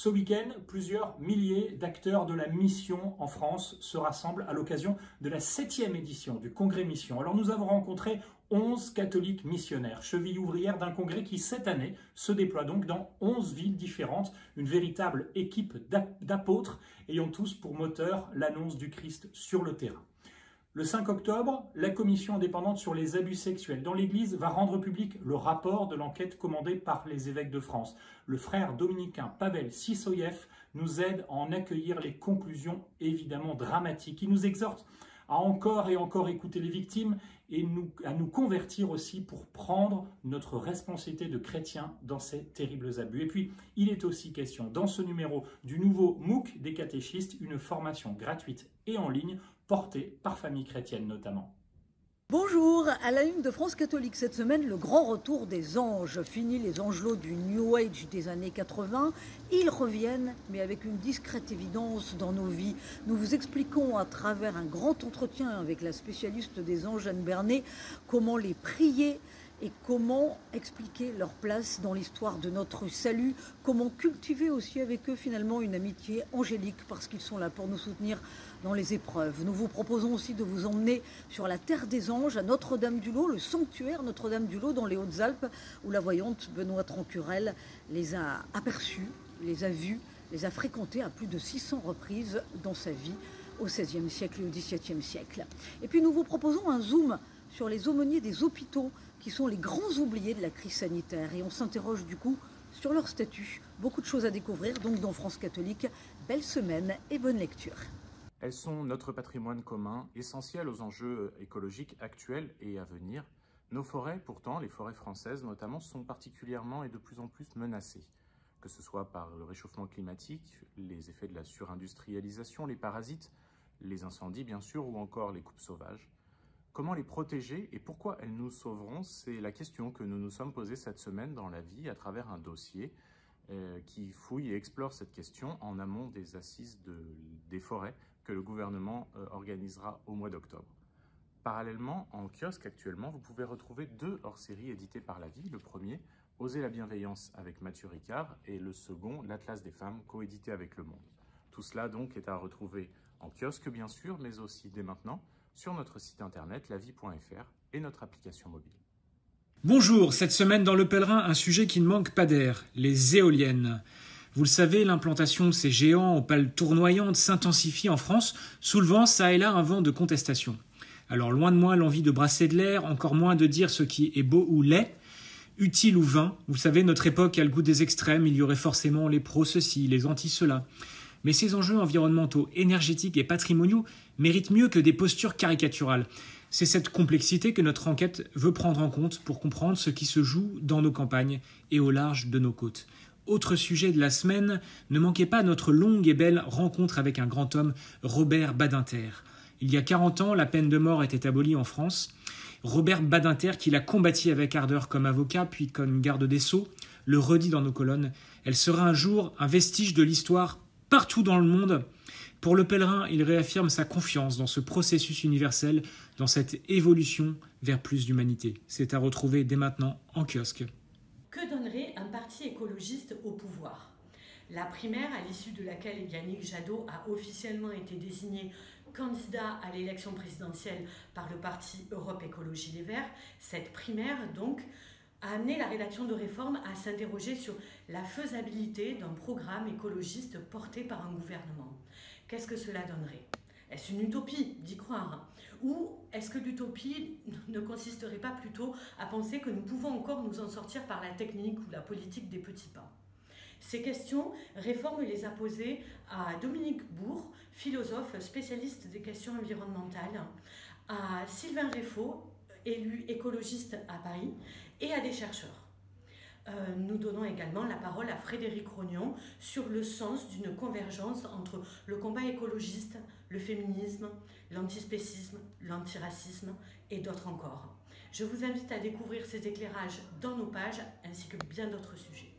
Ce week-end, plusieurs milliers d'acteurs de la mission en France se rassemblent à l'occasion de la 7e édition du Congrès Mission. Alors nous avons rencontré 11 catholiques missionnaires, chevilles ouvrières d'un congrès qui cette année se déploie donc dans 11 villes différentes, une véritable équipe d'apôtres ayant tous pour moteur l'annonce du Christ sur le terrain. Le 5 octobre, la commission indépendante sur les abus sexuels dans l'Église va rendre public le rapport de l'enquête commandée par les évêques de France. Le frère dominicain Pavel Sissoyev nous aide à en accueillir les conclusions évidemment dramatiques. Il nous exhorte à encore et encore écouter les victimes et à nous convertir aussi pour prendre notre responsabilité de chrétiens dans ces terribles abus. Et puis, il est aussi question dans ce numéro du nouveau MOOC des catéchistes, une formation gratuite et en ligne portée par Famille Chrétienne notamment. Bonjour, à la une de France Catholique cette semaine, le grand retour des anges. Fini les angelots du New Age des années 80, ils reviennent, mais avec une discrète évidence dans nos vies. Nous vous expliquons à travers un grand entretien avec la spécialiste des anges, Anne Bernet, comment les prier et comment expliquer leur place dans l'histoire de notre salut, comment cultiver aussi avec eux finalement une amitié angélique parce qu'ils sont là pour nous soutenir dans les épreuves. Nous vous proposons aussi de vous emmener sur la terre des anges, à Notre-Dame-du-Lot, le sanctuaire Notre-Dame-du-Lot dans les Hautes-Alpes, où la voyante Benoît Trancurel les a aperçus, les a vus, les a fréquentés à plus de 600 reprises dans sa vie, au XVIe siècle et au XVIIe siècle. Et puis nous vous proposons un zoom sur les aumôniers des hôpitaux, qui sont les grands oubliés de la crise sanitaire. Et on s'interroge du coup sur leur statut. Beaucoup de choses à découvrir donc dans France Catholique. Belle semaine et bonne lecture. Elles sont notre patrimoine commun, essentiel aux enjeux écologiques actuels et à venir. Nos forêts, pourtant, les forêts françaises notamment, sont particulièrement et de plus en plus menacées. Que ce soit par le réchauffement climatique, les effets de la surindustrialisation, les parasites, les incendies bien sûr, ou encore les coupes sauvages. Comment les protéger et pourquoi elles nous sauveront? C'est la question que nous nous sommes posée cette semaine dans La Vie à travers un dossier qui fouille et explore cette question en amont des assises des forêts que le gouvernement organisera au mois d'octobre. Parallèlement, en kiosque actuellement, vous pouvez retrouver 2 hors-séries édités par La Vie. Le premier, Oser la bienveillance avec Mathieu Ricard, et le second, L'Atlas des femmes, coédité avec Le Monde. Tout cela donc est à retrouver en kiosque bien sûr, mais aussi dès maintenant sur notre site internet lavie.fr et notre application mobile. Bonjour, cette semaine dans Le Pèlerin, un sujet qui ne manque pas d'air, les éoliennes. Vous le savez, l'implantation de ces géants aux pales tournoyantes s'intensifie en France, soulevant ça et là un vent de contestation. Alors loin de moi l'envie de brasser de l'air, encore moins de dire ce qui est beau ou laid, utile ou vain. Vous savez, notre époque a le goût des extrêmes, il y aurait forcément les pros ceci, les anti cela. Mais ces enjeux environnementaux, énergétiques et patrimoniaux méritent mieux que des postures caricaturales. C'est cette complexité que notre enquête veut prendre en compte pour comprendre ce qui se joue dans nos campagnes et au large de nos côtes. Autre sujet de la semaine, ne manquez pas notre longue et belle rencontre avec un grand homme, Robert Badinter. Il y a 40 ans, la peine de mort était abolie en France. Robert Badinter, qui l'a combattu avec ardeur comme avocat, puis comme garde des Sceaux, le redit dans nos colonnes. Elle sera un jour un vestige de l'histoire partout dans le monde. Pour Le Pèlerin, il réaffirme sa confiance dans ce processus universel, dans cette évolution vers plus d'humanité. C'est à retrouver dès maintenant en kiosque. Que donnerait un parti écologiste au pouvoir? La primaire, à l'issue de laquelle Yannick Jadot a officiellement été désigné candidat à l'élection présidentielle par le parti Europe Écologie Les Verts, cette primaire donc a amené la rédaction de réformes à s'interroger sur la faisabilité d'un programme écologiste porté par un gouvernement. Qu'est-ce que cela donnerait? Est-ce une utopie d'y croire? Ou est-ce que l'utopie ne consisterait pas plutôt à penser que nous pouvons encore nous en sortir par la technique ou la politique des petits pas? Ces questions, Réforme les a posées à Dominique Bourg, philosophe spécialiste des questions environnementales, à Sylvain Réfaud, élu écologiste à Paris, et à des chercheurs. Nous donnons également la parole à Frédéric Rognon sur le sens d'une convergence entre le combat écologiste, le féminisme, l'antispécisme, l'antiracisme et d'autres encore. Je vous invite à découvrir ces éclairages dans nos pages ainsi que bien d'autres sujets.